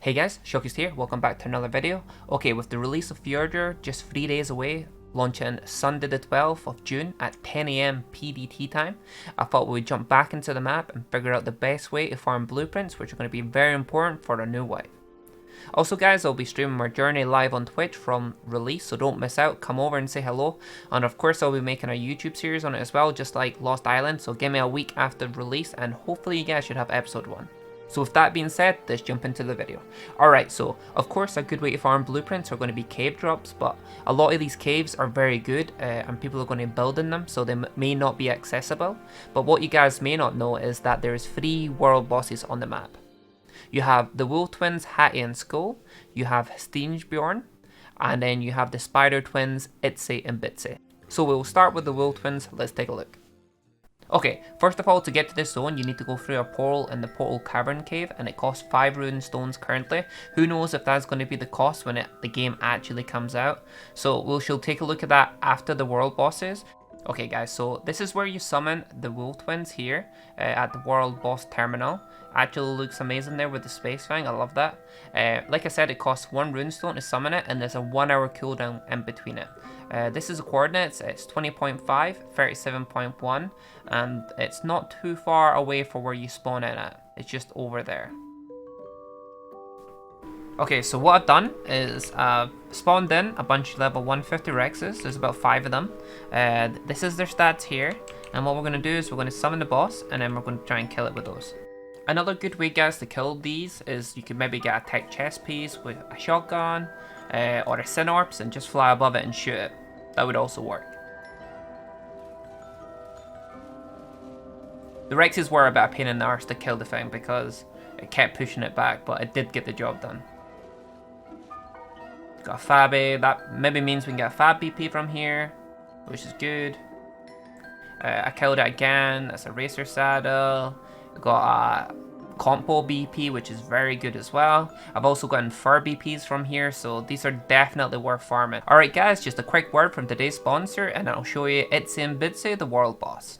Hey guys, Shockist here, welcome back to another video. Okay, with the release of Fjordur just 3 days away, launching Sunday the 12th of June at 10 AM PDT time, I thought we would jump back into the map and figure out the best way to farm blueprints, which are going to be very important for our new wave. Also guys, I'll be streaming my journey live on Twitch from release, so don't miss out, come over and say hello. And of course I'll be making a YouTube series on it as well, just like Lost Island, so give me a week after release and hopefully you guys should have episode 1. So with that being said, let's jump into the video. Alright, so of course a good way to farm blueprints are going to be cave drops, but a lot of these caves are very good and people are going to build in them, so they may not be accessible. But what you guys may not know is that there's 3 world bosses on the map. You have the Wolf Twins Hattie and Skull, you have Steenbjorn, and then you have the Spider Twins Bitsy and Bitsy. So we'll start with the Wolf Twins, let's take a look. Okay, first of all, to get to this zone, you need to go through a portal in the Portal Cavern Cave, and it costs 5 rune stones currently. Who knows if that's going to be the cost when the game actually comes out. So we shall take a look at that after the world bosses. Okay guys, so this is where you summon the Wolf Twins here at the world boss terminal. Actually looks amazing there with the space thing, I love that. Like I said, it costs 1 runestone to summon it, and there's a 1 hour cooldown in between it. This is the coordinates, it's 20.5, 37.1, and it's not too far away from where you spawn in at, it's just over there. Okay, so what I've done is spawned in a bunch of level 150 Rexes, there's about 5 of them. This is their stats here, and what we're going to do is we're going to summon the boss, and then we're going to try and kill it with those. Another good way guys to kill these is you can maybe get a tech chest piece with a shotgun or a Synorps and just fly above it and shoot it. That would also work. The Rexes were a bit of a pain in the arse to kill the thing because it kept pushing it back, but it did get the job done. Got a Fabby, that maybe means we can get a Fab BP from here, which is good. I killed it again, that's a Racer Saddle. Got a Compo BP, which is very good as well. I've also gotten Fur BPs from here, so these are definitely worth farming. Alright guys, just a quick word from today's sponsor, and I'll show you Bitsy and Bitsy, the world boss.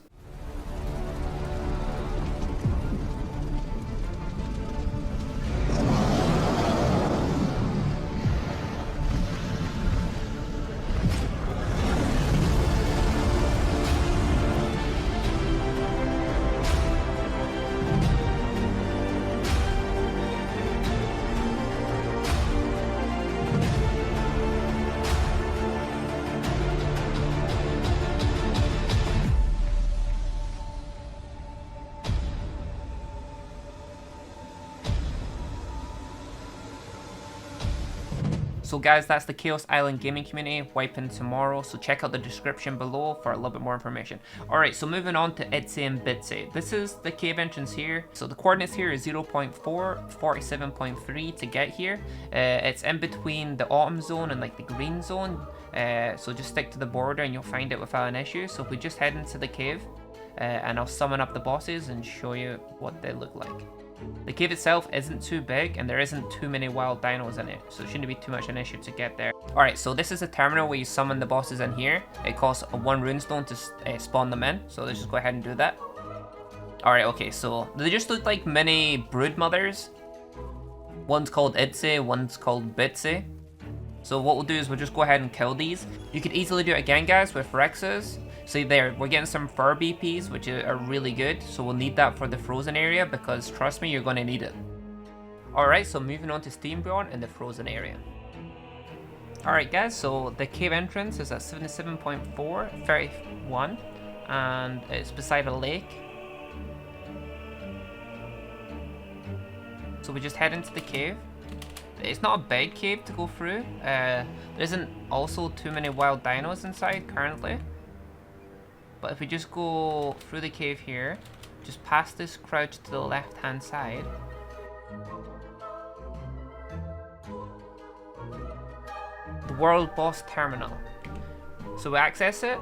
So guys, that's the Chaos Island gaming community wiping tomorrow, so check out the description below for a little bit more information. Alright, so moving on to Bitsy and Bitsy. This is the cave entrance here. So the coordinates here is 0.4, 47.3 to get here. It's in between the autumn zone and like the green zone. So just stick to the border and you'll find it without an issue. So if we just head into the cave, and I'll summon up the bosses and show you what they look like. The cave itself isn't too big and there isn't too many wild dinos in it, so it shouldn't be too much an issue to get there. Alright, so this is a terminal where you summon the bosses in here. It costs a 1 runestone to spawn them in, so let's just go ahead and do that. Alright, okay, so they just look like mini brood mothers. One's called Bitsy, one's called Bitsy. So what we'll do is we'll just go ahead and kill these. You could easily do it again guys with Rexes. See there, we're getting some Fur BPs, which are really good, so we'll need that for the frozen area because trust me, you're going to need it. Alright, so moving on to Steenbjorn in the frozen area. Alright guys, so the cave entrance is at 77.4, 31, and it's beside a lake. So we just head into the cave. It's not a big cave to go through. There isn't also too many wild dinos inside currently. But if we just go through the cave here, just past this crouch to the left hand side. The world boss terminal. So we access it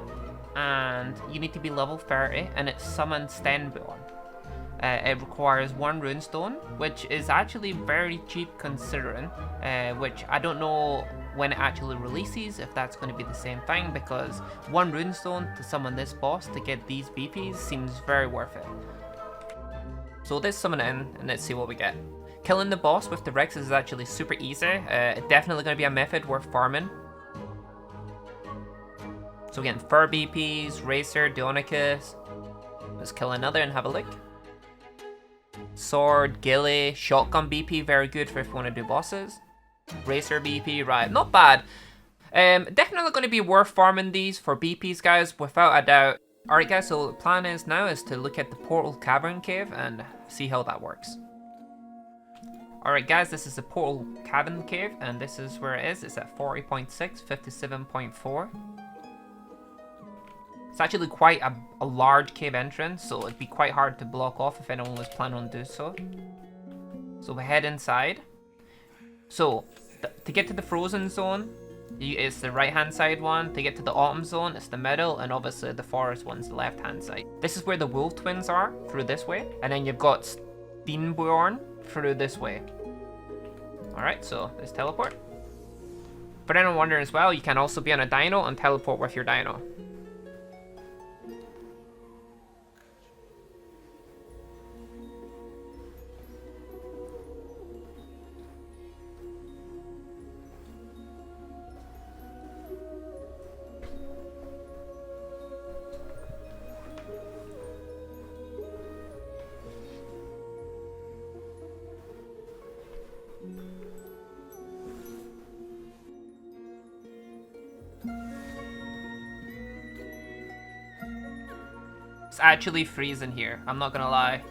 and you need to be level 30 and it summons Steenbjorn. It requires 1 runestone, which is actually very cheap considering, which I don't know when it actually releases if that's going to be the same thing, because 1 runestone to summon this boss to get these BPs seems very worth it. So let's summon it in and let's see what we get. killing the boss with the Rex is actually super easy. Definitely going to be a method worth farming. So we're getting Fur BPs, Racer, Dionicus. Let's kill another and have a look. Sword, Gilly, Shotgun BP, very good for if you want to do bosses. Racer BP, right, not bad. Definitely going to be worth farming these for BPs, guys, without a doubt. Alright guys, so the plan is now is to look at the Portal Cavern Cave and see how that works. Alright guys, this is the Portal Cavern Cave, and this is where it is. It's at 40.6, 57.4. It's actually quite a large cave entrance, so it'd be quite hard to block off if anyone was planning on doing so. So we head inside. So, to get to the frozen zone, it's the right hand side one. To get to the autumn zone, it's the middle, and obviously the forest one's the left hand side. This is where the wolf twins are, through this way. And then you've got Steenborn through this way. Alright, so let's teleport. For anyone wondering as well, you can also be on a dino and teleport with your dino. It's actually freezing here, I'm not gonna lie.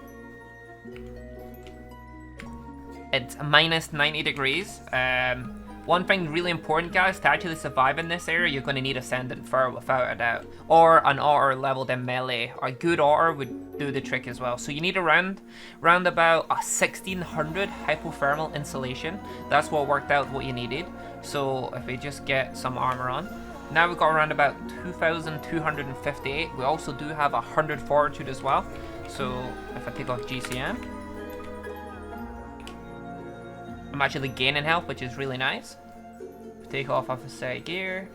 It's minus 90 degrees. One thing really important, guys, to actually survive in this area, you're going to need Ascendant Fur without a doubt. Or an otter leveled in melee. A good otter would do the trick as well. So you need around about a 1600 hypothermal insulation. That's what worked out what you needed. So if we just get some armor on. Now we've got around about 2258. We also do have 100 fortitude as well. So if I take off GCM, I'm actually gaining health, which is really nice. Take off officer gear.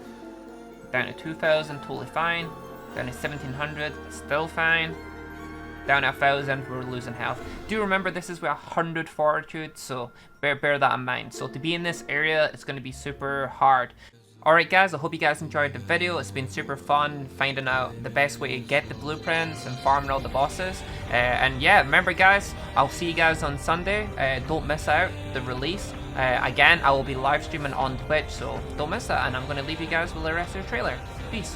Down to 2000, totally fine. Down to 1700, still fine. Down to 1000, we're losing health. Do remember this is with 100 fortitude, so bear that in mind. So to be in this area, it's going to be super hard. Alright guys, I hope you guys enjoyed the video. It's been super fun finding out the best way to get the blueprints and farming all the bosses. And yeah, remember guys, I'll see you guys on Sunday. Don't miss out the release. Again, I will be live streaming on Twitch, so don't miss that. And I'm going to leave you guys with the rest of the trailer. Peace.